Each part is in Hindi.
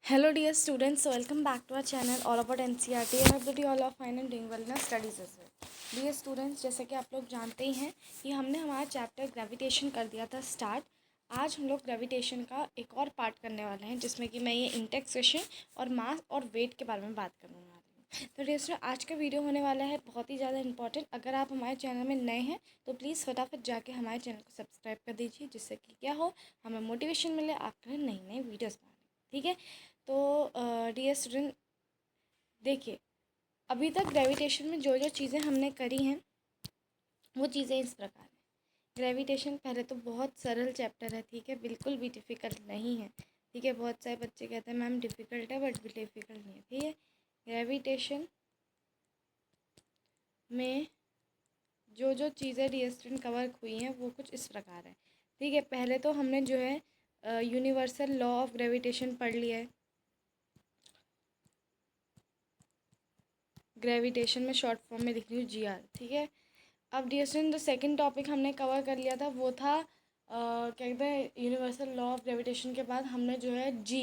Hello dear students, welcome back to our channel all about NCERT. I hope that you all are fine and doing well in your studies as well. Dear students, जैसे कि आप लोग जानते ही हैं कि हमने हमारा चैप्टर ग्रेविटेशन कर दिया था स्टार्ट। आज हम लोग ग्रेविटेशन का एक और पार्ट करने वाले हैं जिसमें कि मैं ये इंटेक्सेशन और मास और वेट के बारे में बात करने वाली हूँ। तो डियर स्टूडेंट, आज का वीडियो होने वाला है बहुत ही ज़्यादा इंपॉर्टेंट। अगर आप हमारे चैनल में नए हैं तो प्लीज़ फटाफट जाके हमारे चैनल को सब्सक्राइब कर दीजिए, जिससे कि क्या हो, हमें मोटिवेशन मिले आपके नई नई वीडियोज़ बनाने। ठीक है, तो डियर स्टूडेंट देखिए, अभी तक ग्रेविटेशन में जो जो चीज़ें हमने करी हैं वो चीज़ें इस प्रकार हैं। ग्रेविटेशन पहले तो बहुत सरल चैप्टर है, ठीक है, बिल्कुल भी डिफ़िकल्ट नहीं है। ठीक है, बहुत सारे बच्चे कहते हैं मैम डिफ़िकल्ट है, बट डिफ़िकल्ट नहीं है। ठीक है, ग्रेविटेशन में जो जो चीज़ें डियर स्टूडेंट कवर हुई हैं वो कुछ इस प्रकार है। ठीक है, पहले तो हमने जो है यूनिवर्सल लॉ ऑफ ग्रेविटेशन पढ़ लिया है। ग्रेविटेशन में शॉर्ट फॉर्म में लिख रही हूँ GR। ठीक है, अब डियर स्टूडेंट जो सेकंड टॉपिक हमने कवर कर लिया था वो था क्या कहते हैं, यूनिवर्सल लॉ ऑफ ग्रेविटेशन के बाद हमने जो है G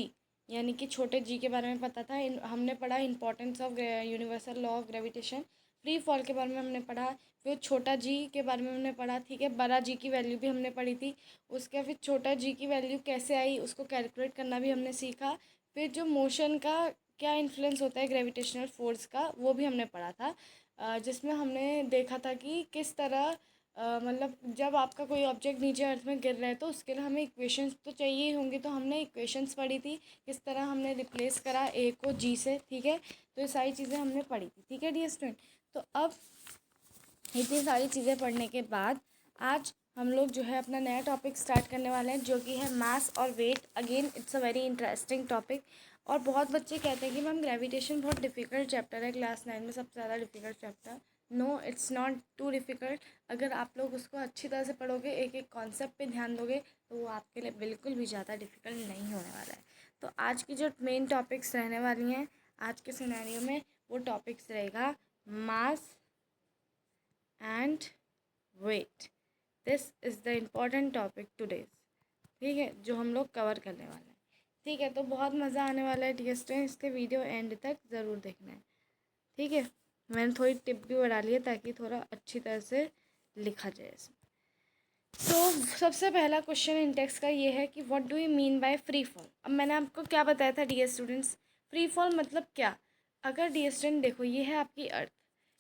यानी कि छोटे G के बारे में पता था। हमने पढ़ा importance of universal law of gravitation. Free fall के बारे में हमने पढ़ा, फिर छोटा G के बारे में हमने पढ़ा। ठीक है, बड़ा G की वैल्यू भी हमने पढ़ी थी। उसके फिर छोटा G की वैल्यू कैसे आई उसको कैलकुलेट करना भी हमने सीखा। फिर जो मोशन का क्या इन्फ्लुएंस होता है ग्रेविटेशनल फोर्स का वो भी हमने पढ़ा था, जिसमें हमने देखा था कि किस तरह मतलब जब आपका कोई ऑब्जेक्ट नीचे अर्थ में गिर रहा है तो उसके लिए हमें इक्वेशंस तो चाहिए ही होंगी। तो हमने इक्वेशंस पढ़ी थी, किस तरह हमने रिप्लेस करा ए को जी से। ठीक है, तो ये सारी चीज़ें हमने पढ़ी थी। ठीक है डियर स्टूडेंट, तो अब इतनी सारी चीज़ें पढ़ने के बाद आज हम लोग जो है अपना नया टॉपिक स्टार्ट करने वाले हैं, जो कि है मास और weight. Again it's a very interesting topic. और बहुत बच्चे कहते हैं कि मैम ग्रेविटेशन बहुत डिफ़िकल्ट चैप्टर है, क्लास 9 में सबसे ज़्यादा difficult chapter. No, it's not too difficult. अगर आप लोग उसको अच्छी तरह से पढ़ोगे, एक एक कॉन्सेप्ट पे ध्यान दोगे, तो वो आपके लिए बिल्कुल भी ज़्यादा डिफ़िकल्ट नहीं होने वाला है। तो आज की जो मेन टॉपिक्स रहने वाली हैं आज के सिनेरियो में, वो टॉपिक्स रहेगा mass and weight. This is the important topic today. ठीक है, जो हम लोग कवर करने वाले हैं। ठीक है, तो बहुत मज़ा आने वाला है डियर स्टूडेंट्स, इसके वीडियो एंड तक ज़रूर देखना है। ठीक है, मैंने थोड़ी टिप भी बढ़ा ली है ताकि थोड़ा अच्छी तरह से लिखा जाए इसमें। तो सबसे पहला क्वेश्चन इंटेक्स का ये है कि what do you mean by free fall. अब मैंने आपको क्या बताया था डियर स्टूडेंट्स, फ्री फॉल मतलब क्या। अगर डियर स्टूडेंट देखो, ये है आपकी अर्थ,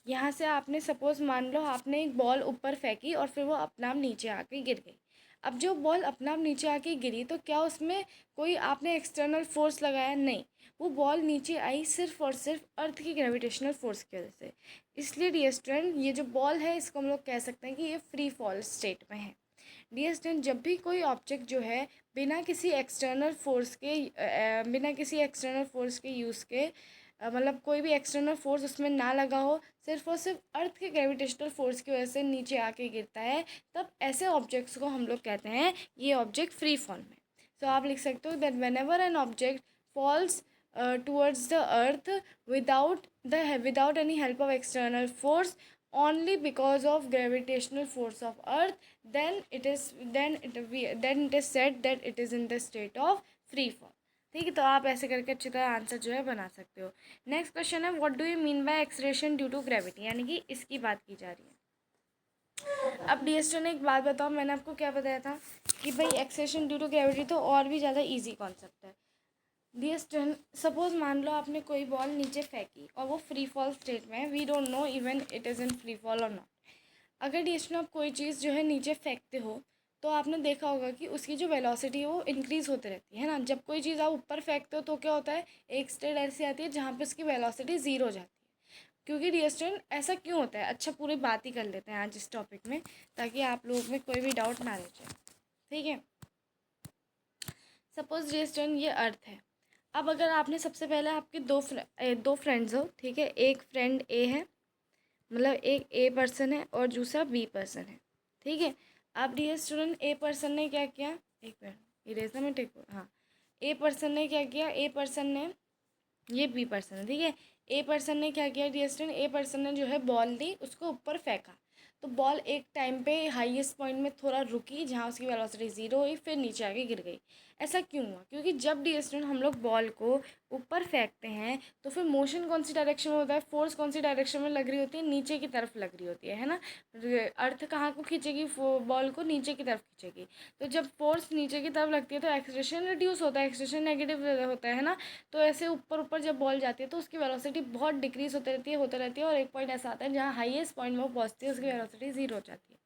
यहाँ से आपने सपोज़ मान लो आपने एक बॉल ऊपर फेंकी और फिर वो अपना आप नीचे आके गिर गई। अब जो बॉल अपना आप नीचे आके गिरी तो क्या उसमें कोई आपने एक्सटर्नल फोर्स लगाया? नहीं, वो बॉल नीचे आई सिर्फ और सिर्फ अर्थ की ग्रेविटेशनल फोर्स की वजह से। इसलिए डियर स्टूडेंट ये जो बॉल है इसको हम लोग कह सकते हैं कि ये फ्री फॉल स्टेट में है। डियर स्टूडेंट, जब भी कोई ऑब्जेक्ट जो है बिना किसी एक्सटर्नल फोर्स के यूज़ के मतलब कोई भी एक्सटर्नल फोर्स उसमें ना लगा हो, सिर्फ और सिर्फ अर्थ के ग्रेविटेशनल फोर्स की वजह से नीचे आके गिरता है, तब ऐसे ऑब्जेक्ट्स को हम लोग कहते हैं ये ऑब्जेक्ट फ्री फॉल में। सो आप लिख सकते हो that whenever an object falls towards the earth without any help of external force, only because of gravitational force of earth, then it is said that it is in the state of free fall. ठीक है, तो आप ऐसे करके अच्छी तरह आंसर जो है बना सकते हो। नेक्स्ट क्वेश्चन है what do you mean by acceleration due to gravity, यानी कि इसकी बात की जा रही है। अब डीएसटर ने एक बात बताओ, मैंने आपको क्या बताया था कि भाई एक्सलेरेशन ड्यू टू ग्रेविटी तो और भी ज़्यादा इजी कॉन्सेप्ट है। डियर स्टूडेंट, सपोज मान लो आपने कोई बॉल नीचे फेंकी और वो फ्री फॉल स्टेट में है, we don't know even it is in free fall और नॉट। अगर डियर स्टूडेंट आप कोई चीज़ जो है नीचे फेंकते हो तो आपने देखा होगा कि उसकी जो वेलोसिटी है वो इंक्रीज़ होते रहती है ना। जब कोई चीज़ आप ऊपर फेंकते हो तो क्या होता है, एक स्टेट ऐसी आती है जहाँ पे उसकी वेलोसिटी ज़ीरो हो जाती है। क्योंकि डियर स्टूडेंट ऐसा क्यों होता है, अच्छा पूरी बात ही कर लेते हैं आज इस टॉपिक में, ताकि आप लोगों में कोई भी डाउट ना रह जाए। ठीक है, सपोज डियर स्टूडेंट ये अर्थ है। अब अगर आपने सबसे पहले आपके दो फ्रेंड्स हो, ठीक है, एक फ्रेंड ए है, मतलब एक ए पर्सन है और दूसरा बी पर्सन है। ठीक है, अब डियर स्टूडेंट ए पर्सन ने क्या किया, एक मिनट इरेजर में टेक, हाँ, ए पर्सन ने क्या किया, ए पर्सन ने, ये बी पर्सन है, ठीक है, ए पर्सन ने क्या किया डियर स्टूडेंट, ए पर्सन ने जो है बॉल ली, उसको ऊपर फेंका, तो बॉल एक टाइम पे हाईएस्ट पॉइंट में थोड़ा रुकी जहाँ उसकी वेलोसिटी ज़ीरो हुई, फिर नीचे आके गिर गई। ऐसा क्यों हुआ? क्योंकि जब डियर स्टूडेंट हम लोग बॉल को ऊपर फेंकते हैं तो फिर मोशन कौन सी डायरेक्शन में होता है, फोर्स कौन सी डायरेक्शन में लग रही होती है, नीचे की तरफ लग रही होती है ना। अर्थ कहाँ को खींचेगी, बॉल को नीचे की तरफ खींचेगी। तो जब फोर्स नीचे की तरफ लगती है तो एक्सेलरेशन रिड्यूस होता है, एक्सेलरेशन नेगेटिव होता है ना। तो ऐसे ऊपर ऊपर जब बॉल जाती है तो उसकी वेलोसिटी बहुत डिक्रीज होते रहती है और एक पॉइंट ऐसा आता है जहाँ हाईएस्ट पॉइंट में वो पहुँचती है, उसकी वेलोसिटी 0 हो जाती है।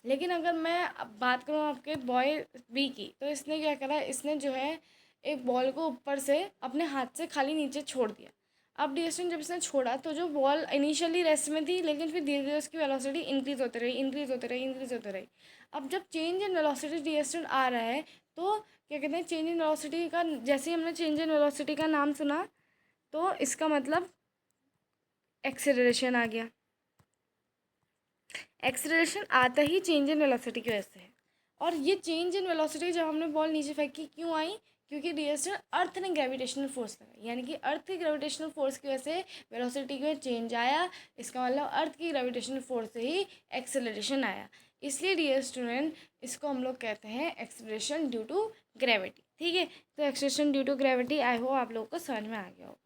लेकिन अगर मैं अब बात करूँ आपके बॉय बी की, तो इसने क्या करा, इसने जो है एक बॉल को ऊपर से अपने हाथ से खाली नीचे छोड़ दिया। अब डिस्टेंस जब इसने छोड़ा तो जो बॉल इनिशियली रेस्ट में थी, लेकिन फिर धीरे धीरे उसकी वेलोसिटी इंक्रीज होती रही, इंक्रीज होती रही, इंक्रीज होती रही। अब जब चेंज इन वेलोसिटी डिस्टेंस आ रहा है तो क्या कहते हैं, चेंज इन वेलोसिटी का, जैसे ही हमने चेंज इन वेलोसिटी का नाम सुना तो इसका मतलब एक्सेलरेशन आ गया। एक्सेलरेशन आता ही चेंज इन वेलोसिटी की वजह से है। और ये चेंज इन वेलोसिटी जब हमने बॉल नीचे फेंकी क्यों आई, क्योंकि डियर अर्थ ने ग्रेविटेशनल फोर्स लगाई, यानी कि अर्थ की ग्रेविटेशनल फोर्स की वजह से वेलोसिटी में चेंज आया। इसका मतलब अर्थ की ग्रेविटेशनल फोर्स से ही एक्सेलरेशन आया। इसलिए डियर स्टूडेंट इसको हम लोग कहते हैं एक्सेलरेशन ड्यू टू ग्रेविटी। ठीक है, तो acceleration due to gravity I hope आप लोगों को समझ में आ गया होगा।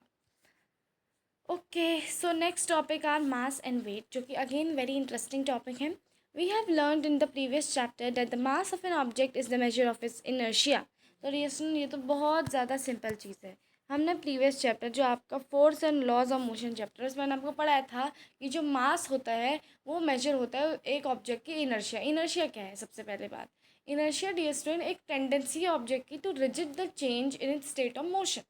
Okay, so next topic are mass and weight, जो कि अगेन वेरी इंटरेस्टिंग टॉपिक है। We have learned in the previous chapter that the mass of an object is the measure of its inertia. तो ये तो बहुत ज़्यादा सिंपल चीज़ है। हमने प्रीवियस चैप्टर जो आपका force and laws of motion chapter, उसमें मैंने आपको पढ़ाया था कि जो मास होता है वो मेजर होता है एक ऑब्जेक्ट की इनर्शिया। इनर्शिया क्या है? सबसे पहले बात, इनर्शिया डियर स्टूडेंट एक टेंडेंसी है ऑब्जेक्ट की to resist the change in its state of motion.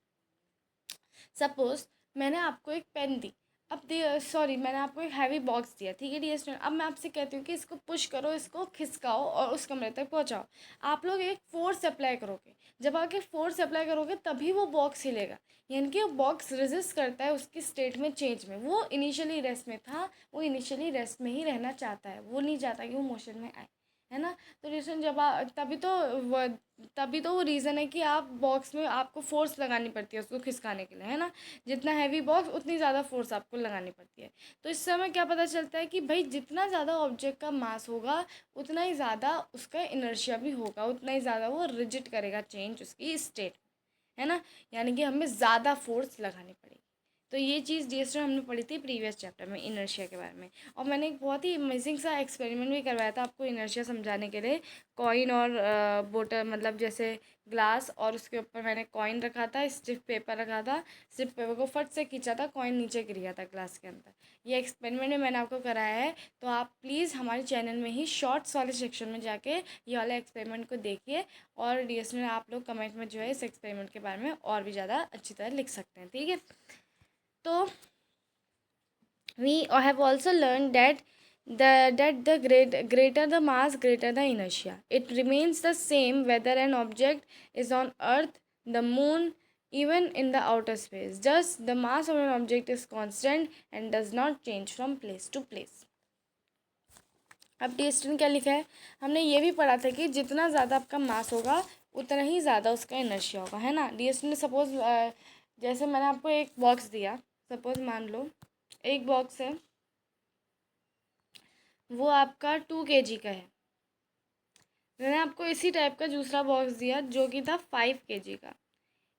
Suppose मैंने आपको एक पेन दी, अब सॉरी मैंने आपको एक हैवी बॉक्स दिया, ठीक है डियर स्टूडेंट। अब मैं आपसे कहती हूँ कि इसको पुश करो, इसको खिसकाओ और उस कमरे तक पहुँचाओ। आप लोग एक फोर्स अप्लाई करोगे, जब आके फोर्स अप्लाई करोगे तभी वो बॉक्स हिलेगा, यानी कि वो बॉक्स रेजिस्ट करता है उसकी स्टेट में चेंज में। वो इनिशियली रेस्ट में था, वो इनिशियली रेस्ट में ही रहना चाहता है, वो नहीं चाहता कि वो मोशन में आए, है ना। तो रीज़न जब तभी तो वो रीज़न है कि आप बॉक्स में आपको फोर्स लगानी पड़ती है उसको खिसकाने के लिए, है ना। जितना हैवी बॉक्स उतनी ज़्यादा फोर्स आपको लगानी पड़ती है। तो इस समय क्या पता चलता है कि भाई जितना ज़्यादा ऑब्जेक्ट का मास होगा उतना ही ज़्यादा उसका इनर्शिया भी होगा, उतना ही ज़्यादा वो रिजिट करेगा चेंज उसकी स्टेट, है ना। यानी कि हमें ज़्यादा फोर्स लगानी पड़ेगी। तो ये चीज़ डियर हमने पढ़ी थी प्रीवियस चैप्टर में इनर्शिया के बारे में। और मैंने एक बहुत ही अमेजिंग सा एक्सपेरिमेंट भी करवाया था आपको इनर्शिया समझाने के लिए। कॉइन और बोतल, मतलब जैसे ग्लास, और उसके ऊपर मैंने कॉइन रखा था, स्टिफ पेपर रखा था, स्टिफ पेपर को फट से खींचा था, कॉइन नीचे गिर गया था ग्लास के अंदर। ये एक्सपेरिमेंट में मैंने आपको कराया है। तो आप प्लीज़ हमारे चैनल में ही शॉर्ट्स वाले सेक्शन में जाके ये वाले एक्सपेरिमेंट को देखिए, और डीएस में आप लोग कमेंट में जो है इस एक्सपेरिमेंट के बारे में और भी ज़्यादा अच्छी तरह लिख सकते हैं, ठीक है। तो we have also learned that the greater the mass, greater the inertia. It remains the same whether an object is on earth, the moon, even in the outer space. Thus the mass of an object is constant and does not change from place to place. अब टेस्ट क्या लिखा है, हमने ये भी पढ़ा था कि जितना ज़्यादा आपका मास होगा उतना ही ज़्यादा उसका इनर्शिया होगा, है ना। डीएसटी ने सपोज जैसे मैंने आपको एक बॉक्स दिया, सपोज मान लो एक बॉक्स है, वो आपका 2 kg का है। मैंने आपको इसी टाइप का दूसरा बॉक्स दिया जो कि था 5 kg का।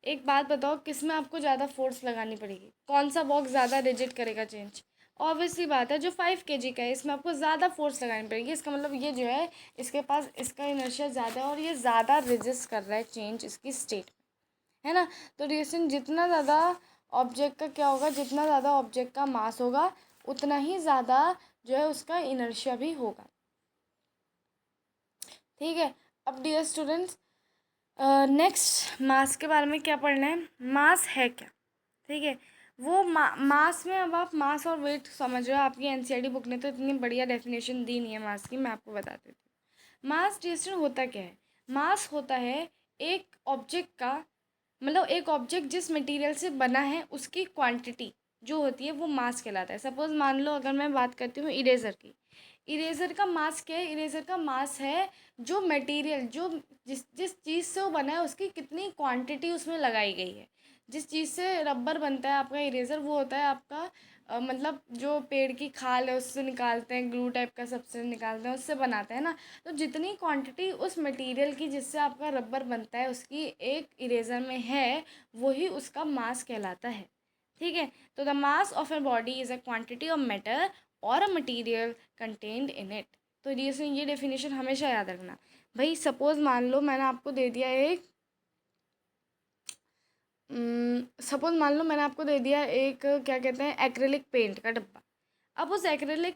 एक बात बताओ, किस में आपको ज़्यादा फोर्स लगानी पड़ेगी, कौन सा बॉक्स ज़्यादा रिजिट करेगा चेंज? ऑब्वियसली बात है जो 5 kg का है इसमें आपको ज़्यादा फोर्स लगानी पड़ेगी। इसका मतलब ये जो है इसके पास इसका इनर्शिया ज़्यादा है और ये ज़्यादा रेजिस्ट कर रहा है चेंज इसकी स्टेट, है ना। तो रिएक्शन जितना ज़्यादा ऑब्जेक्ट का क्या होगा, जितना ज़्यादा ऑब्जेक्ट का मास होगा उतना ही ज़्यादा जो है उसका इनर्शिया भी होगा, ठीक है। अब डियर स्टूडेंट्स नेक्स्ट मास के बारे में क्या पढ़ना है, मास है क्या, ठीक है। वो मास में, अब आप मास और वेट समझ रहे हो, आपकी एनसीईआरटी बुक ने तो इतनी बढ़िया डेफिनेशन दी नहीं है मास की, मैं आपको बता देती हूँ। मास डियर स्टूडेंट होता क्या है, मास होता है एक ऑब्जेक्ट का, मतलब एक ऑब्जेक्ट जिस मटेरियल से बना है उसकी क्वांटिटी जो होती है वो मास कहलाता है। सपोज मान लो अगर मैं बात करती हूँ इरेज़र की, इरेज़र का मास क्या है, इरेज़र का मास है जो मटेरियल, जो जिस जिस चीज़ से वो बना है उसकी कितनी क्वांटिटी उसमें लगाई गई है। जिस चीज़ से रबर बनता है आपका इरेज़र, वो होता है आपका मतलब जो पेड़ की खाल है उससे निकालते हैं, ग्लू टाइप का सब्सटेंस निकालते हैं, उससे बनाते हैं ना। तो जितनी क्वांटिटी उस मटेरियल की जिससे आपका रबर बनता है उसकी एक इरेज़र में है, वही उसका मास कहलाता है। ठीक है, तो the mass of a body is a quantity of matter और a material contained in it. तो ये डेफिनेशन हमेशा याद रखना। भाई सपोज़ मान लो मैंने आपको दे दिया एक क्या कहते हैं, एक्रेलिक पेंट का डब्बा। अब उस एक्रेलिक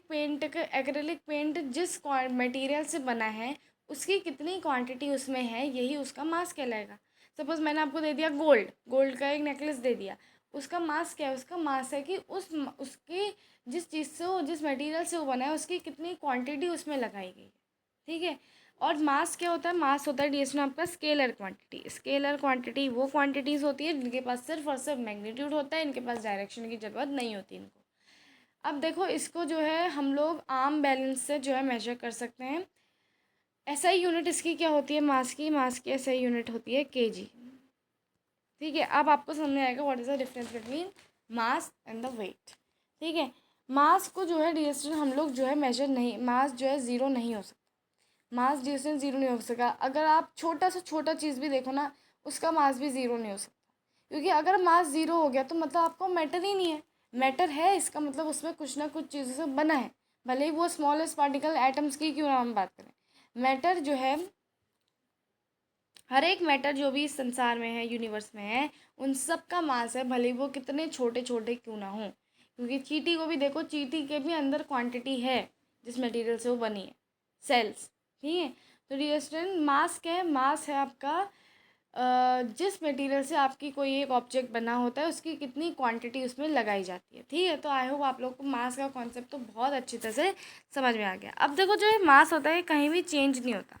पेंट जिस मटेरियल से बना है उसकी कितनी क्वांटिटी उसमें है, यही उसका मास कहलाएगा। सपोज़ मैंने आपको दे दिया गोल्ड का एक नेकलेस दे दिया, उसका मास क्या है? उसका मास है कि उसकी जिस चीज़ से वो, जिस मटेरियल से वो बना है, उसकी कितनी क्वांटिटी उसमें लगाई गई है। ठीक है, और मास क्या होता है? मास होता है डीएस में आपका स्केलर क्वांटिटी। स्केलर क्वांटिटी वो क्वांटिटीज़ होती है जिनके पास सिर्फ और सिर्फ मैग्नीट्यूड होता है, इनके पास डायरेक्शन की ज़रूरत नहीं होती इनको। अब देखो इसको जो है हम लोग आर्म बैलेंस से जो है मेजर कर सकते हैं। एसआई यूनिट इसकी क्या होती है? मास की एसआई यूनिट होती है केजी। ठीक है, अब आपको समझ में आएगा what is the difference between mass and the weight. ठीक है, मास को जो है डिस्टेंस हम लोग जो है मेजर नहीं, मास जो है ज़ीरो नहीं हो सकता, मास डिस्टेंस ज़ीरो नहीं हो सका। अगर आप छोटा से छोटा चीज़ भी देखो ना, उसका मास भी ज़ीरो नहीं हो सकता, क्योंकि अगर मास ज़ीरो हो गया तो मतलब आपको मैटर ही नहीं है। मैटर है इसका मतलब उसमें कुछ ना कुछ चीज़ों से बना है, भले ही वो स्मॉलेस्ट पार्टिकल एटम्स की क्यों ना हम बात करें। मैटर जो है, हर एक मैटर जो भी इस संसार में है, यूनिवर्स में है, उन सब का मास है, भले वो कितने छोटे छोटे क्यों ना हो। क्योंकि चींटी को भी देखो, चींटी के भी अंदर क्वांटिटी है जिस मटेरियल से वो बनी है, सेल्स। ठीक है, तो डियर स्टूडेंट, मास क्या है? मास है आपका जिस मटेरियल से आपकी कोई एक ऑब्जेक्ट बना होता है उसकी कितनी क्वांटिटी उसमें लगाई जाती है। ठीक है, तो आई होप आप लोग को मास का कॉन्सेप्ट तो बहुत अच्छी तरह से समझ में आ गया। अब देखो जो ये मास होता है कहीं भी चेंज नहीं होता।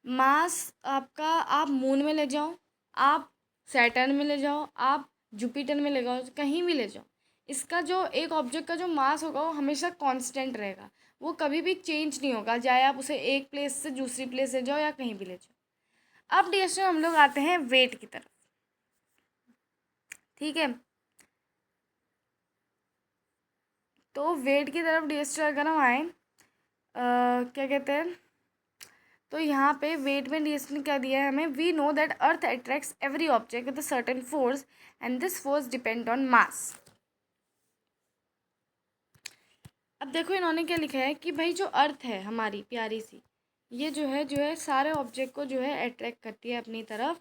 मास आपका, आप मून में ले जाओ, आप सैटर्न में ले जाओ, आप जुपिटर में ले जाओ, कहीं भी ले जाओ, इसका जो एक ऑब्जेक्ट का जो मास होगा वो हमेशा कांस्टेंट रहेगा, वो कभी भी चेंज नहीं होगा, चाहे आप उसे एक प्लेस से दूसरी प्लेस ले जाओ या कहीं भी ले जाओ। अब डियर हम लोग आते हैं वेट की तरफ। ठीक है, तो वेट की तरफ डियर अगर हम आए, क्या कहते हैं, तो यहाँ पे वेट में डीएस ने क्या दिया है हमें? We know that earth attracts every object with a certain force and this force depend on mass. अब देखो इन्होंने क्या लिखा है कि भाई जो अर्थ है हमारी प्यारी सी, ये जो है सारे ऑब्जेक्ट को जो है अट्रैक्ट करती है अपनी तरफ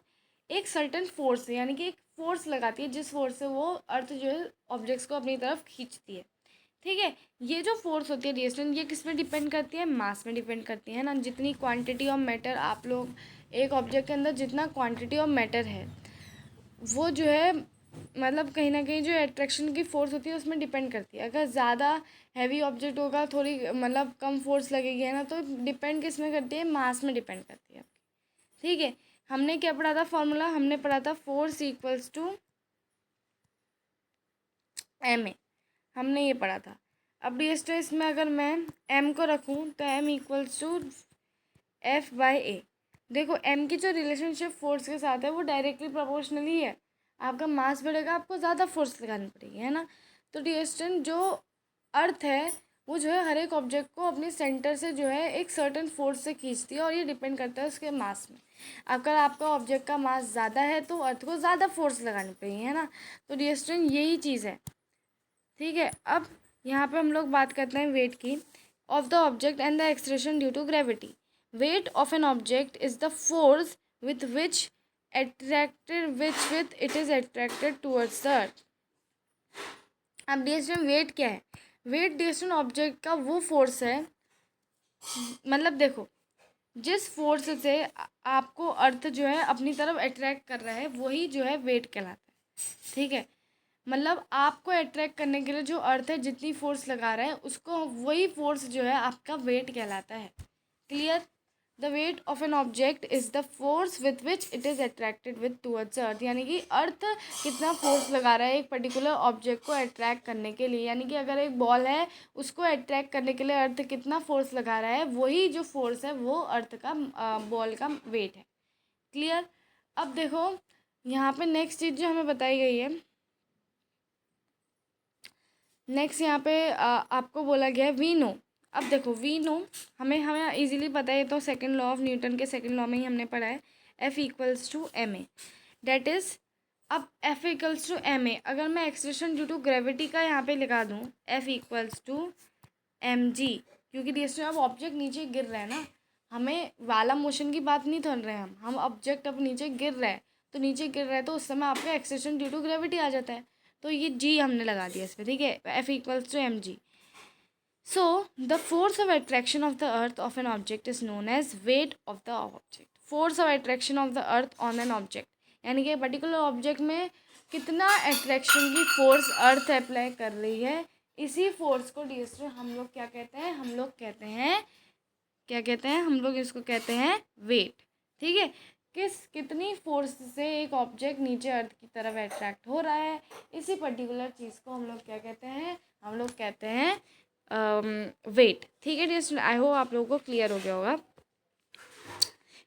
एक सर्टेन फोर्स से, यानी कि एक फोर्स लगाती है जिस फोर्स से वो अर्थ जो है ऑब्जेक्ट्स को अपनी तरफ खींचती है। ठीक है, ये जो फोर्स होती है रिएक्शन, ये किस में डिपेंड करती है? मास में डिपेंड करती है ना। जितनी क्वांटिटी ऑफ मैटर आप लोग, एक ऑब्जेक्ट के अंदर जितना क्वांटिटी ऑफ मैटर है, वो जो है मतलब कहीं ना कहीं जो अट्रैक्शन की फोर्स होती है उसमें डिपेंड करती है। अगर ज़्यादा हैवी ऑब्जेक्ट होगा, थोड़ी मतलब कम फोर्स लगेगी, है ना, तो डिपेंड किस में करती है? मास में डिपेंड करती है आपकी। ठीक है, हमने क्या पढ़ा था फॉर्मूला? हमने पढ़ा था force equals to M A, हमने ये पढ़ा था। अब डिस्टेंस इसमें अगर मैं एम को रखूँ तो M equals to F by A. देखो एम की जो रिलेशनशिप फोर्स के साथ है वो डायरेक्टली प्रोपोर्शनली है। आपका मास बढ़ेगा, आपको ज़्यादा फोर्स लगानी पड़ेगी, है ना। तो डिस्टेंस जो अर्थ है वो जो है हर एक ऑब्जेक्ट को अपने सेंटर से जो है एक सर्टेन फोर्स से खींचती है, और ये डिपेंड करता है उसके मास में। अगर आपका ऑब्जेक्ट का मास ज़्यादा है तो अर्थ को ज़्यादा फोर्स लगानी पड़ेगी, है ना। तो डिस्टेंस यही चीज़ है। ठीक है, अब यहाँ पे हम लोग बात करते हैं वेट की। Of the object and the acceleration due to gravity. Weight of an object is the force with which it is attracted towards the earth। अब डिस्टेंस वेट क्या है? वेट डिस्टेंस ऑब्जेक्ट का वो फोर्स है, मतलब देखो जिस फोर्स से आपको अर्थ जो है अपनी तरफ अट्रैक्ट कर रहा है वही जो है वेट कहलाता है। ठीक है, मतलब आपको अट्रैक्ट करने के लिए जो अर्थ है जितनी फोर्स लगा रहा है उसको, वही फोर्स जो है आपका वेट कहलाता है। Clear? The weight of an object is the force with which it is attracted with towards earth. यानी कि अर्थ कितना फोर्स लगा रहा है एक पर्टिकुलर ऑब्जेक्ट को अट्रैक्ट करने के लिए, यानी कि अगर एक बॉल है उसको अट्रैक्ट करने के लिए अर्थ कितना फोर्स लगा रहा है, वही जो फोर्स है वो अर्थ का बॉल का वेट है। क्लियर? अब देखो यहाँ पे नेक्स्ट चीज़ जो हमें बताई गई है, नेक्स्ट यहाँ पे आपको बोला गया है वी नो। अब देखो वी नो हमें हमें इजीली पता है, तो सेकंड लॉ ऑफ न्यूटन के सेकंड लॉ में ही हमने पढ़ा है, F equals to M A. That is, अब F equals to M A, अगर मैं एक्सलेशन ड्यू टू ग्रेविटी का यहाँ पे लगा दूँ F equals to M G, क्योंकि डिस्टेंस अब ऑब्जेक्ट नीचे गिर रहा है ना, हमें वाला मोशन की बात नहीं कर रहे हैं हम ऑब्जेक्ट अब नीचे गिर रहा है, तो नीचे गिर रहा है तो उस समय आपका एक्सलेशन ड्यू टू ग्रेविटी आ जाता है, तो ये जी हमने लगा दिया इस पर, ठीक है, F equals to M G. So the force of attraction of the earth of an object is known as weight of the object. Force of attraction of the earth on an object, यानी कि पर्टिकुलर ऑब्जेक्ट में कितना अट्रैक्शन की फोर्स अर्थ अप्लाई कर रही है, इसी फोर्स को डी हम लोग क्या कहते हैं, हम लोग कहते हैं, क्या कहते हैं, हम लोग इसको कहते हैं वेट। ठीक है, कितनी फोर्स से एक ऑब्जेक्ट नीचे अर्थ की तरफ अट्रैक्ट हो रहा है, इसी पर्टिकुलर चीज़ को हम लोग क्या कहते हैं, हम लोग कहते हैं वेट। ठीक है डियर, आई होप आप लोगों को क्लियर हो गया होगा।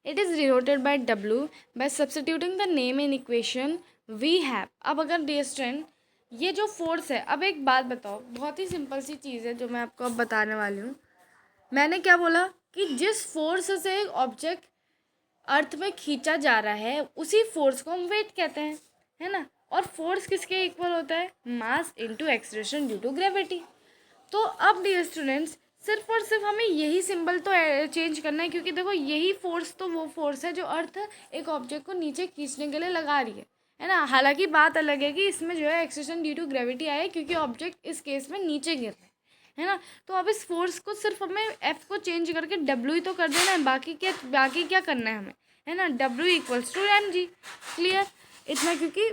It is denoted by W by substituting the name in equation we have. अब अगर डियर स्टूडेंट ये जो फोर्स है, अब एक बात बताओ, बहुत ही सिंपल सी चीज़ है जो मैं आपको अब बताने वाली हूँ। मैंने क्या बोला कि जिस फोर्स से एक ऑब्जेक्ट अर्थ में खींचा जा रहा है उसी फोर्स को हम वेट कहते हैं, है ना। और फोर्स किसके इक्वल होता है, mass into acceleration due to gravity. तो अब डियर स्टूडेंट्स सिर्फ और सिर्फ हमें यही सिंबल तो चेंज करना है, क्योंकि देखो यही फोर्स तो वो फोर्स है जो अर्थ एक ऑब्जेक्ट को नीचे खींचने के लिए लगा रही है ना। हालांकि बात अलग है कि इसमें जो है एक्सलेशन ड्यू टू ग्रेविटी आए, क्योंकि ऑब्जेक्ट इस केस में नीचे गिर रहा है ना। तो अब इस फोर्स को सिर्फ हमें एफ को चेंज करके डब्ल्यू ही तो कर देना है, बाकी क्या करना है हमें, है ना, W equals to M G. Clear इतना, क्योंकि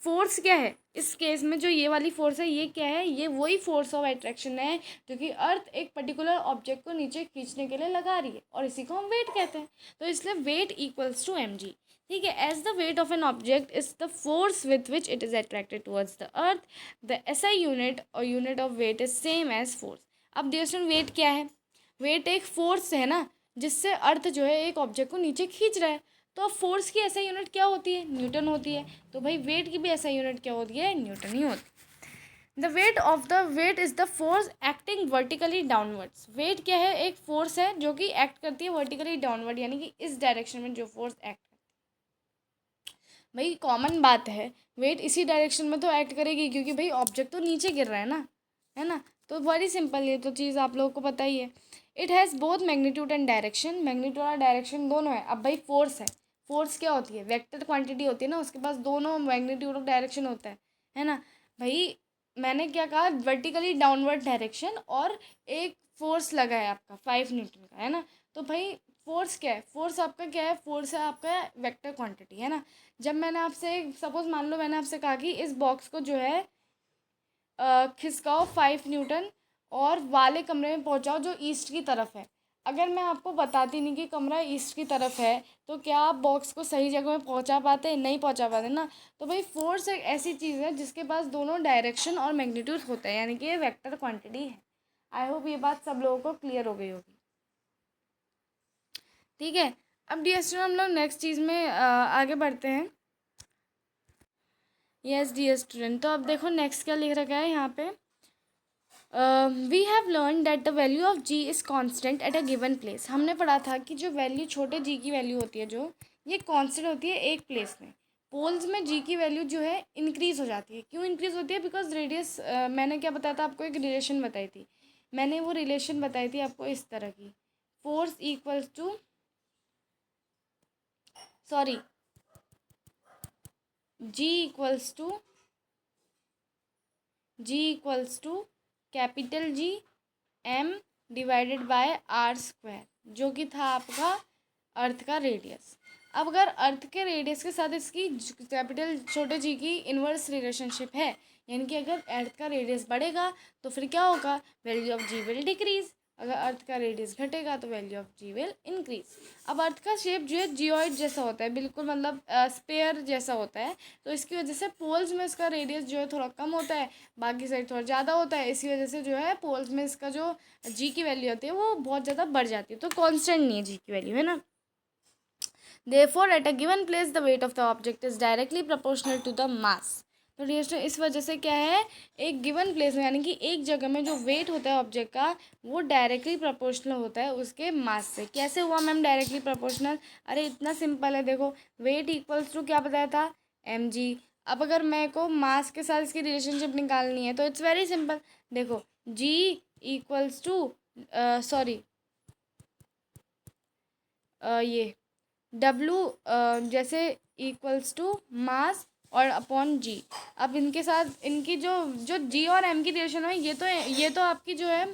फोर्स क्या है इस केस में, जो ये वाली फोर्स है ये क्या है, ये वही फोर्स ऑफ अट्रैक्शन है जो कि अर्थ एक पर्टिकुलर ऑब्जेक्ट को नीचे खींचने के लिए लगा रही है, और इसी को हम वेट कहते हैं। तो इसलिए weight equals to M G. ठीक है, as the weight of an object is the force with which it is attracted towards the earth, the SI unit और unit of weight is same as force. अब डियर वेट क्या है, वेट एक फोर्स है ना, जिससे अर्थ जो है एक ऑब्जेक्ट को नीचे खींच रहा है। तो अब फोर्स की ऐसा यूनिट क्या होती है, न्यूटन होती है। तो भाई वेट की भी ऐसा यूनिट क्या होती है, न्यूटन ही होती है। The weight of the weight is the force acting vertically downwards. Weight क्या है, एक फोर्स है जो कि एक्ट करती है वर्टिकली डाउनवर्ड, यानी कि इस डायरेक्शन में जो फोर्स एक्ट करती है। भाई कॉमन बात है, वेट इसी डायरेक्शन में तो एक्ट करेगी, क्योंकि भाई ऑब्जेक्ट तो नीचे गिर रहा है ना, है ना। तो वेरी सिंपल, ये तो चीज़ आप लोगों को पता ही है। It has both magnitude and direction, magnitude और डायरेक्शन दोनों है। अब भाई फोर्स है, फोर्स क्या होती है, वेक्टर क्वांटिटी होती है ना, उसके पास दोनों मैग्नीट्यूड और डायरेक्शन होता है ना। भाई मैंने क्या कहा, वर्टिकली डाउनवर्ड डायरेक्शन, और एक फोर्स लगा है आपका 5 न्यूटन का, है ना। तो भाई फोर्स क्या है, फोर्स आपका क्या है, फोर्स है आपका वेक्टर क्वांटिटी, है ना। जब मैंने आपसे सपोज मान लो मैंने आपसे कहा कि इस बॉक्स को जो है खिसकाओ 5 न्यूटन और वाले कमरे में पहुंचाओ जो ईस्ट की तरफ है। अगर मैं आपको बताती नहीं कि कमरा ईस्ट की तरफ है, तो क्या आप बॉक्स को सही जगह में पहुंचा पाते, नहीं पहुंचा पाते ना। तो भाई फोर्स एक ऐसी चीज़ है जिसके पास दोनों डायरेक्शन और मैग्नीट्यूड होता है, यानी कि ये वेक्टर क्वांटिटी है। आई होप ये बात सब लोगों को क्लियर हो गई होगी। ठीक है, अब डियर स्टूडेंट हम लोग नेक्स्ट चीज़ में आगे बढ़ते हैं। यस डियर स्टूडेंट, तो अब देखो नेक्स्ट क्या लिख रखा है यहाँ पे, we have learn that the value of G is constant at a given place. हमने पढ़ा था कि जो वैल्यू छोटे जी की वैल्यू होती है, जो ये कॉन्स्टेंट होती है एक प्लेस में। पोल्स में जी की वैल्यू जो है इंक्रीज़ हो जाती है। क्यों इंक्रीज़ होती है, बिकॉज रेडियस, मैंने क्या बताया था आपको, एक रिलेशन बताई थी। मैंने वो रिलेशन बताई थी आपको इस तरह की, force equals to, sorry, G equals to capital G M divided by R square, जो कि था आपका अर्थ का रेडियस। अब अगर अर्थ के रेडियस के साथ इसकी कैपिटल छोटे जी की इन्वर्स रिलेशनशिप है, यानी कि अगर अर्थ का रेडियस बढ़ेगा तो फिर क्या होगा, value of G will decrease. अगर अर्थ का रेडियस घटेगा तो value of G will increase. अब अर्थ का शेप जो है जियोइड जैसा होता है, बिल्कुल मतलब स्पेयर जैसा होता है। तो इसकी वजह से पोल्स में इसका रेडियस जो है थोड़ा कम होता है, बाकी साइड थोड़ा ज़्यादा होता है। इसी वजह से जो है पोल्स में इसका जो जी की वैल्यू होती है वो बहुत ज़्यादा बढ़ जाती है, तो कांस्टेंट नहीं है जी की वैल्यू, है ना। Therefore, at a given place, the weight of the object is directly proportional to the mass. तो डियर स्टूडेंट इस वजह से क्या है, एक गिवन प्लेस में यानी कि एक जगह में जो वेट होता है ऑब्जेक्ट का वो डायरेक्टली प्रोपोर्शनल होता है उसके मास से। कैसे हुआ मैम डायरेक्टली प्रोपोर्शनल? अरे इतना सिंपल है, देखो वेट इक्वल्स टू क्या बताया था, mg। अब अगर मेरे को मास के साथ इसकी रिलेशनशिप निकालनी है तो इट्स वेरी सिंपल। देखो g इक्वल्स टू सॉरी ये W जैसे इक्वल्स टू मास और अपॉन जी। अब इनके साथ इनकी जो जो जी और एम की रिलेशन है ये तो आपकी जो है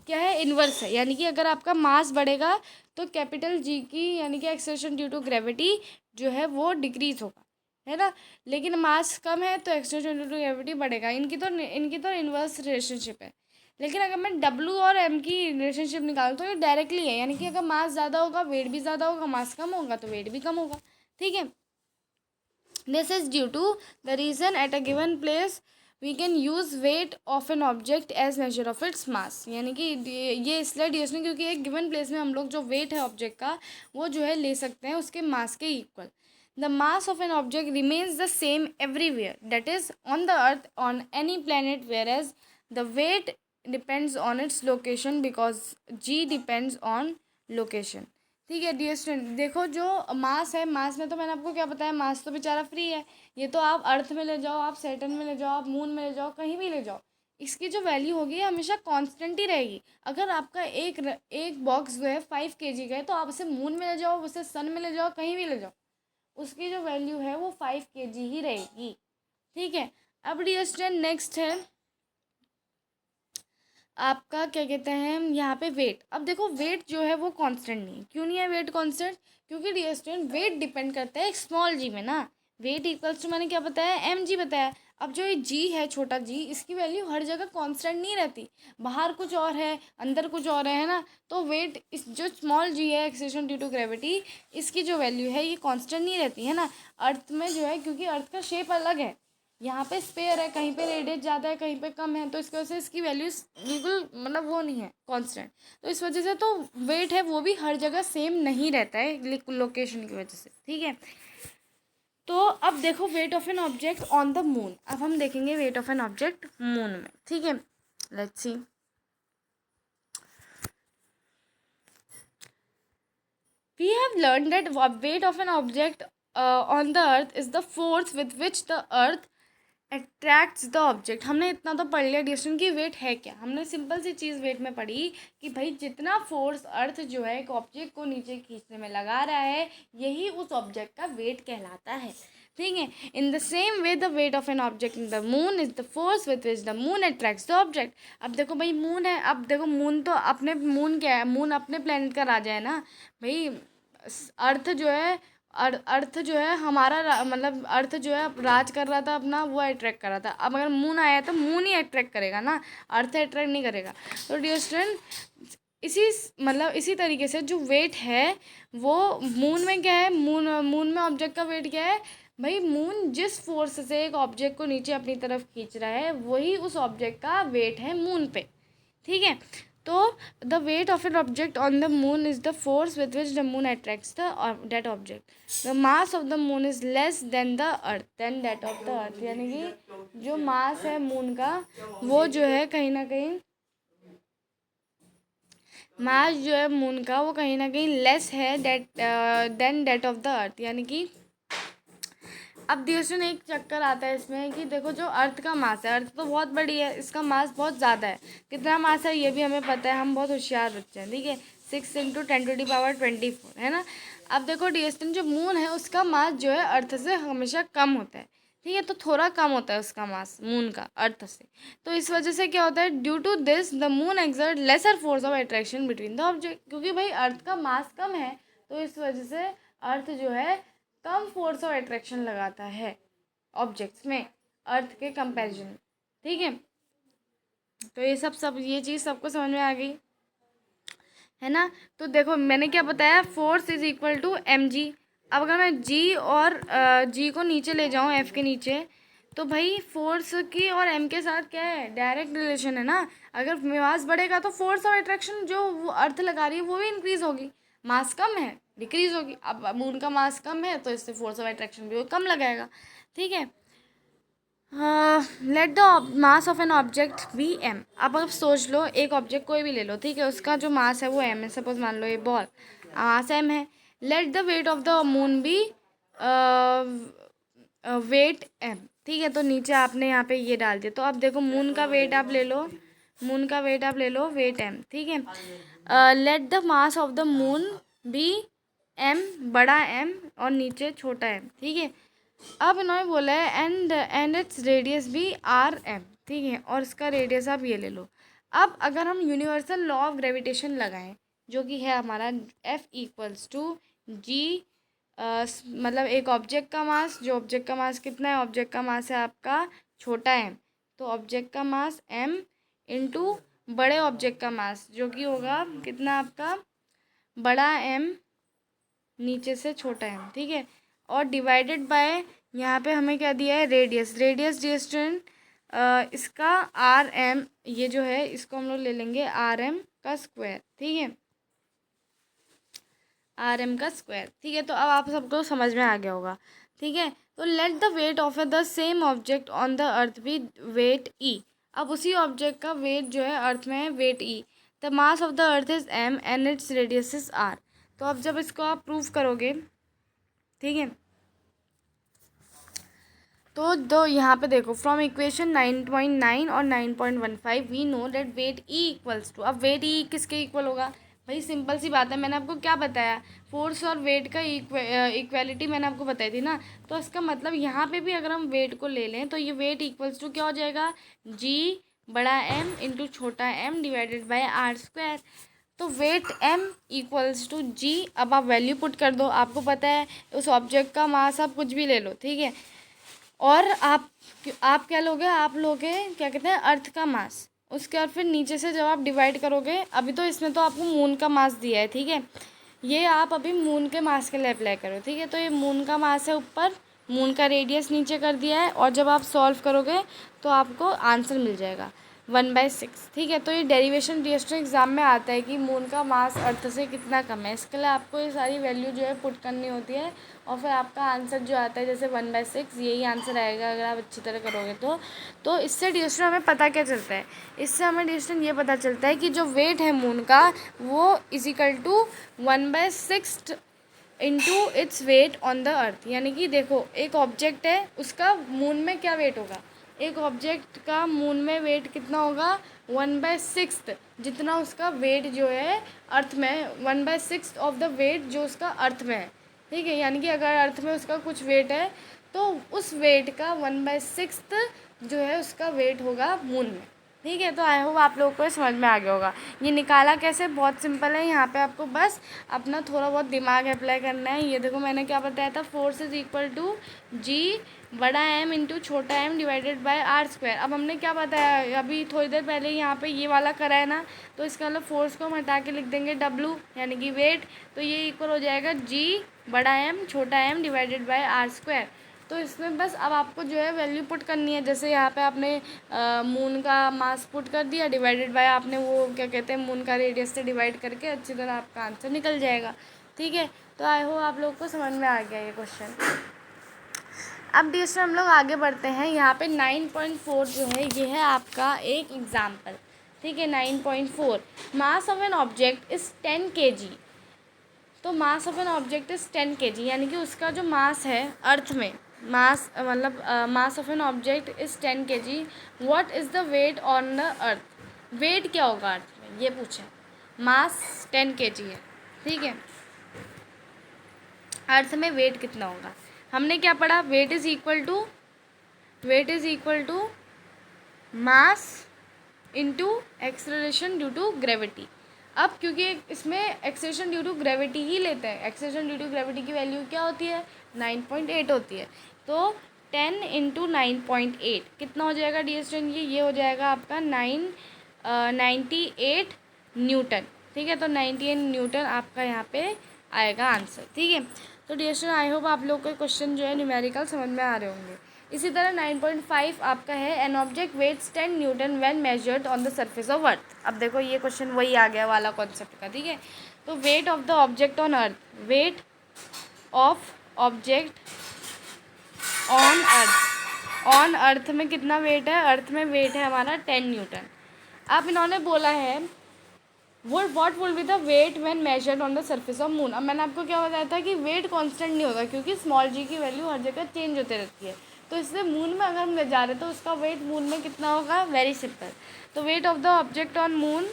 क्या है, इन्वर्स है। यानी कि अगर आपका मास बढ़ेगा तो कैपिटल जी की यानी कि एक्सेलरेशन ड्यू टू ग्रेविटी जो है वो डिक्रीज होगा, है ना। लेकिन मास कम है तो एक्सेलरेशन ड्यू टू ग्रेविटी बढ़ेगा। इनकी तो इन्वर्स रिलेशनशिप है। लेकिन अगर मैं डब्ल्यू और एम की रिलेशनशिप निकालूँ तो ये डायरेक्टली है, यानी कि अगर मास ज़्यादा होगा वेट भी ज़्यादा होगा, मास कम होगा तो वेट भी कम होगा। ठीक है, this is due to the reason at a given place we can use weight of an object as measure of its mass. यानी कि ये इसलिए ड्यूरेशन क्योंकि एक गिवन प्लेस में हम लोग जो वेट है ऑब्जेक्ट का वो जो है ले सकते हैं उसके मास के equal. The mass of an object remains the same everywhere, that is on the earth, on any planet, whereas the weight depends on its location because G depends on location. ठीक है डियर स्टूडेंट, देखो जो मास है, मास में तो मैंने आपको क्या बताया, मास तो बेचारा फ्री है। ये तो आप अर्थ में ले जाओ, आप सैटर्न में ले जाओ, आप मून में ले जाओ, कहीं भी ले जाओ, इसकी जो वैल्यू होगी हमेशा कांस्टेंट ही रहेगी। अगर आपका एक बॉक्स जो है 5 kg का है तो आप उसे मून में ले जाओ, उसे सन में ले जाओ, कहीं भी ले जाओ, उसकी जो वैल्यू है वो 5 kg ही रहेगी। ठीक है, अब डियर स्टूडेंट नेक्स्ट है आपका क्या कहते हैं यहाँ पे वेट। अब देखो वेट जो है वो कांस्टेंट नहीं है। क्यों नहीं है वेट कांस्टेंट? क्योंकि डियर स्टूडेंट वेट डिपेंड करता है एक स्मॉल जी में ना। वेट इक्वल्स टू मैंने क्या बताया, एम जी बताया। अब जो ये जी है छोटा जी, इसकी वैल्यू हर जगह कांस्टेंट नहीं रहती, बाहर कुछ और है अंदर कुछ और है ना। तो वेट इस जो स्मॉल जी है एक्सेलरेशन ड्यू टू ग्रेविटी, इसकी जो वैल्यू है ये कांस्टेंट नहीं रहती है ना। अर्थ में जो है क्योंकि अर्थ का शेप अलग है, यहाँ पे स्पेयर है, कहीं पे रेडियस ज़्यादा है कहीं पे कम है, तो इसकी वजह से इसकी वैल्यूज बिल्कुल मतलब वो नहीं है कांस्टेंट। तो इस वजह से तो वेट है वो भी हर जगह सेम नहीं रहता है लोकेशन की वजह से। ठीक है, तो अब देखो wait of an object on the moon. अब हम देखेंगे wait of an object moon में। ठीक है, let's see. We have learned that weight of an object on the earth is the force with which the earth attracts the object. हमने इतना तो पढ़ लिया डिस्टेंस की वेट है क्या। हमने सिंपल सी चीज़ वेट में पढ़ी कि भाई जितना फोर्स अर्थ जो है एक ऑब्जेक्ट को नीचे खींचने में लगा रहा है यही उस ऑब्जेक्ट का वेट कहलाता है। ठीक है, in the same way the weight of an object in the moon is the force with which the moon attracts the object. अब देखो भाई मून है, अब देखो मून तो अपने मून क्या है, मून अपने प्लेनेट का राजा है ना भाई। अर्थ जो है अर्थ जो है हमारा मतलब अर्थ जो है राज कर रहा था अपना, वो अट्रैक्ट कर रहा था। अब अगर मून आया तो मून ही अट्रैक्ट करेगा ना, अर्थ अट्रैक्ट नहीं करेगा। तो डियर स्टूडेंट इसी तरीके से जो वेट है वो मून में क्या है, मून में ऑब्जेक्ट का वेट क्या है भाई, मून जिस फोर्स से एक ऑब्जेक्ट को नीचे अपनी तरफ खींच रहा है वही उस ऑब्जेक्ट का वेट है मून पे। ठीक है, तो the weight of an object on the moon is the force with which the moon attracts that object. The mass of the moon is less than the earth than that of the earth. यानी कि जो मास है मून का वो जो है कहीं ना कहीं मास जो है मून का वो कहीं ना कहीं लेस है than that of the earth. यानी कि अब डिस्कशन एक चक्कर आता है इसमें कि देखो जो अर्थ का मास है, अर्थ तो बहुत बड़ी है, इसका मास बहुत ज़्यादा है। कितना मास है ये भी हमें पता है, हम बहुत होशियार बच्चे हैं। ठीक है, 6 × 10⁻24 है ना। अब देखो डिस्टेंस जो मून है उसका मास जो है अर्थ से हमेशा कम होता है। ठीक है, तो थोड़ा कम होता है उसका मास मून का अर्थ से। तो इस वजह से क्या होता है, due to this the moon exert lesser force of attraction between the object. क्योंकि भाई अर्थ का मास कम है तो इस वजह से अर्थ जो है कम फोर्स ऑफ अट्रैक्शन लगाता है ऑब्जेक्ट्स में अर्थ के कंपैरिजन में। ठीक है, तो ये चीज़ सबको समझ में आ गई है ना। तो देखो मैंने क्या बताया, force is equal to M G. अब अगर मैं जी और जी को नीचे ले जाऊँ एफ के नीचे, तो भाई फोर्स की और एम के साथ क्या है, डायरेक्ट रिलेशन है ना। अगर मास बढ़ेगा तो फोर्स ऑफ अट्रैक्शन जो वो अर्थ लगा रही है वो भी इंक्रीज होगी। मास कम है, डिक्रीज होगी। अब मून का मास कम है तो इससे फोर्स ऑफ अट्रैक्शन भी कम लगाएगा, ठीक है। Let the mass of an object be M. अब आप सोच लो, एक ऑब्जेक्ट कोई भी ले लो, ठीक है, उसका जो मास है वो एम है। सपोज मान लो ये बॉल मास एम है। Let the weight of the moon be weight M, ठीक है। तो नीचे आपने यहाँ पे ये डाल दिया। तो अब देखो मून का वेट आप ले लो, मून का वेट आप ले लो वेट एम, ठीक है। Let the mass of the moon be M, बड़ा एम और नीचे छोटा एम, ठीक है। अब इन्होंने बोला है एंड इट्स रेडियस भी आर एम, ठीक है, और इसका रेडियस आप ये ले लो। अब अगर हम यूनिवर्सल लॉ ऑफ ग्रेविटेशन लगाएं, जो कि है हमारा एफ इक्वल्स टू जी, मतलब एक ऑब्जेक्ट का मास, जो ऑब्जेक्ट का मास कितना है, ऑब्जेक्ट का मास है आपका छोटा एम, तो ऑब्जेक्ट का मास एम इंटू बड़े ऑब्जेक्ट का मास जो कि होगा कितना आपका बड़ा एम नीचे से छोटा एम, ठीक है, और डिवाइडेड बाय यहाँ पे हमें क्या दिया है रेडियस। रेडियस डिस्टेंस इसका आर एम, ये जो है इसको हम लोग ले लेंगे आर एम का स्क्वायर, ठीक है, आर एम का स्क्वायर, ठीक है। तो अब आप सबको समझ में आ गया होगा, ठीक है। तो let the weight of the same object on the earth be weight E. अब उसी ऑब्जेक्ट का वेट जो है अर्थ में है weight E. The mass of the earth is M and its radius is R. तो अब जब इसको आप प्रूव करोगे, ठीक है, तो दो यहाँ पे देखो फ्रॉम इक्वेशन 9.9 और 9.15 we know that weight E equals to. अब वेट ई किसके इक्वल होगा भाई, सिंपल सी बात है, मैंने आपको क्या बताया, फोर्स और वेट का इक्वालिटी मैंने आपको बताई थी ना। तो इसका मतलब यहाँ पे भी अगर हम वेट को ले लें तो ये वेट इक्वल्स टू क्या हो जाएगा, जी बड़ा एम इंटू छोटा M divided by R square. तो weight M equals to G. अब आप वैल्यू पुट कर दो, आपको पता है उस ऑब्जेक्ट का मास आप कुछ भी ले लो, ठीक है, और आप क्या लोगे, आप लोगे क्या कहते हैं अर्थ का मास। उसके बाद फिर नीचे से जब आप डिवाइड करोगे, अभी तो इसमें तो आपको मून का मास दिया है, ठीक है, ये आप अभी मून के मास के लिए अप्लाई करो, ठीक है। तो ये मून का मास है ऊपर, मून का रेडियस नीचे कर दिया है, और जब आप सॉल्व करोगे तो आपको आंसर मिल जाएगा 1/6, ठीक है। तो ये डेरिवेशन DST एग्ज़ाम में आता है कि मून का मास अर्थ से कितना कम है। इसके लिए आपको ये सारी वैल्यू जो है पुट करनी होती है, और फिर आपका आंसर जो आता है जैसे 1/6 यही आंसर आएगा अगर आप अच्छी तरह करोगे तो इससे DST हमें पता क्या चलता है, इससे हमें DST ये पता चलता है कि जो वेट है मून का वो is equal to 1/6 into its weight on the earth. यानी कि देखो एक ऑब्जेक्ट है, उसका मून में क्या वेट होगा, एक ऑब्जेक्ट का मून में वेट कितना होगा 1/6 जितना उसका वेट जो है अर्थ में, 1/6 ऑफ द वेट जो उसका अर्थ में है, ठीक है। यानी कि अगर अर्थ में उसका कुछ वेट है तो उस वेट का 1/6 जो है उसका वेट होगा मून में, ठीक है। तो आई होप आप लोगों को समझ में आ गया होगा। ये निकाला कैसे, बहुत सिंपल है, यहाँ पे आपको बस अपना थोड़ा बहुत दिमाग अप्लाई करना है। ये देखो मैंने क्या बताया था, force is equal to G बड़ा एम इंटू छोटा M divided by R square. अब हमने क्या बताया अभी थोड़ी देर पहले, यहाँ पे ये वाला करा है ना, तो इसका मतलब फोर्स को हम हटा के लिख देंगे डब्लू यानी कि वेट। तो ये इक्वल हो जाएगा जी बड़ा एम छोटा M divided by R square. तो इसमें बस अब आपको जो है वैल्यू पुट करनी है, जैसे यहाँ पे आपने मून का मास पुट कर दिया डिवाइडेड बाय आपने वो क्या कहते हैं मून का रेडियस से डिवाइड करके अच्छी तरह आपका आंसर निकल जाएगा, ठीक है। तो आई होप आप लोग को समझ में आ गया ये क्वेश्चन। अब DST हम लोग आगे बढ़ते हैं। यहाँ पे 9.4 जो है ये है आपका एक एग्जाम्पल, ठीक है। 9.4 मास of an object is 10 kg। तो मास of an object is 10 kg यानी कि उसका जो मास है अर्थ में, मास मतलब mass of an object is 10 kg। What is the weight on the earth. Weight क्या होगा अर्थ में ये पूछे, मास 10 kg है, ठीक है, अर्थ में वेट कितना होगा। हमने क्या पढ़ा, weight is equal to mass into acceleration due to gravity. अब क्योंकि इसमें एक्सेलरेशन ड्यू टू ग्रेविटी ही लेते हैं, एक्सेलरेशन ड्यू टू ग्रेविटी की वैल्यू क्या होती है 9.8 होती है। तो 10 इंटू 9.8 कितना हो जाएगा DST, ये हो जाएगा आपका 98 न्यूटन, ठीक है। तो 98 न्यूटन आपका यहाँ पे आएगा आंसर, ठीक है। तो DST आई होप आप लोग के क्वेश्चन जो है न्यूमेरिकल समझ में आ रहे होंगे। इसी तरह 9.5 आपका है an object weighs 10 newton when measured on the surface of earth. अब देखो ये क्वेश्चन वही आ गया वाला कॉन्सेप्ट का, ठीक है। तो wait of the object on earth, weight of object on earth, on earth में कितना वेट है, अर्थ में वेट है हमारा 10 न्यूटन। अब इन्होंने बोला है what will be the weight when measured on the surface of moon. अब मैंने आपको क्या बताया था कि वेट कांस्टेंट नहीं होगा, क्योंकि स्मॉल जी की वैल्यू हर जगह चेंज होते रहती है। तो इसलिए मून में अगर हम ले जा रहे हैं तो उसका वेट मून में कितना होगा, वेरी सिंपल। तो wait of the object on moon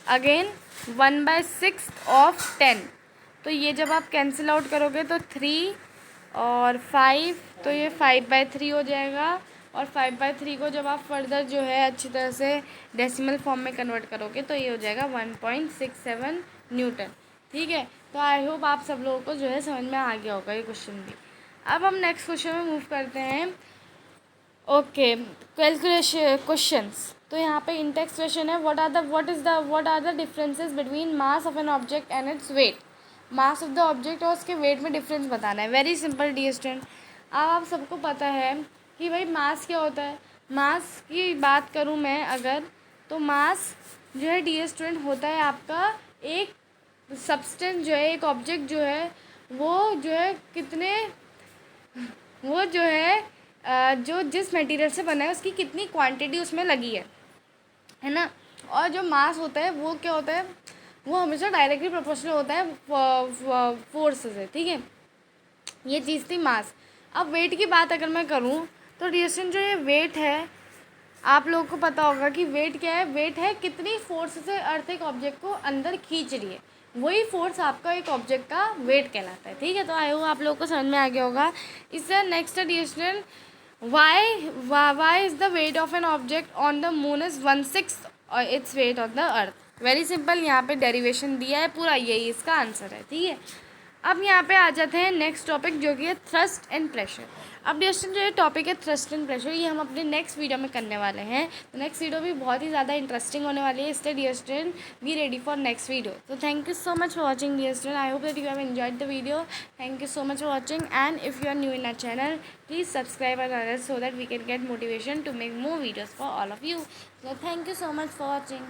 again 1/6 of 10। तो ये जब आप कैंसिल आउट करोगे तो 3 और 5, तो ये 5/3 हो जाएगा। और 5/3 को जब आप फर्दर जो है अच्छी तरह से डेसिमल फॉर्म में कन्वर्ट करोगे तो ये हो जाएगा 1.67 न्यूटन। ठीक है, तो आई होप आप सब लोगों को जो है समझ में आ गया होगा ये क्वेश्चन भी। अब हम नेक्स्ट क्वेश्चन में मूव करते हैं। Okay, calculation questions. तो यहाँ पे इंटेक्स क्वेश्चन है, what are the differences between mass of an object and its weight. Mass of the object और उसके वेट में डिफरेंस बताना है। Very simple dear student. अब आप सबको पता है कि भाई मास क्या होता है। मास की बात करूँ मैं अगर, तो मास जो है डियर स्टूडेंट होता है आपका एक सब्सटेंस जो है, एक ऑब्जेक्ट जो है वो जो है कितने, वो जो है जो जिस मटेरियल से बना है उसकी कितनी क्वांटिटी उसमें लगी है ना। और जो मास होता है वो क्या होता है, वो हमेशा डायरेक्टली प्रोपोर्शनल होता है फोर्स से। ठीक है, ये चीज़ थी मास। अब वेट की बात अगर मैं करूँ तो रिएक्शन जो ये वेट है, आप लोगों को पता होगा कि वेट क्या है। वेट है कितनी फोर्स से अर्थ एक ऑब्जेक्ट को अंदर खींच रही है, वही फोर्स आपका एक ऑब्जेक्ट का वेट कहलाता है। ठीक है, तो आई होप आप लोगों को समझ में आ गया होगा। इससे next reaction, why is the weight of an object on the moon is 1/6 its weight on the earth. Very simple, यहाँ पे डेरिवेशन दिया है पूरा, यही इसका आंसर है। ठीक है, अब यहाँ पे आ जाते हैं नेक्स्ट टॉपिक जो कि है थ्रस्ट एंड प्रेशर। अब डिस्टेंस जो ये टॉपिक है थ्रस्ट एंड प्रेशर, ये हम अपने नेक्स्ट वीडियो में करने वाले हैं। तो नेक्स्ट वीडियो भी बहुत ही ज़्यादा इंटरेस्टिंग होने वाली है, इसलिए dear student be ready for next video. तो thank you so much for watching dear student, I hope that you have enjoyed the video. Thank you so much for watching, and if you are new in our channel please subscribe our channel so that we can get motivation to make more videos for all of you. So thank you so much for watching.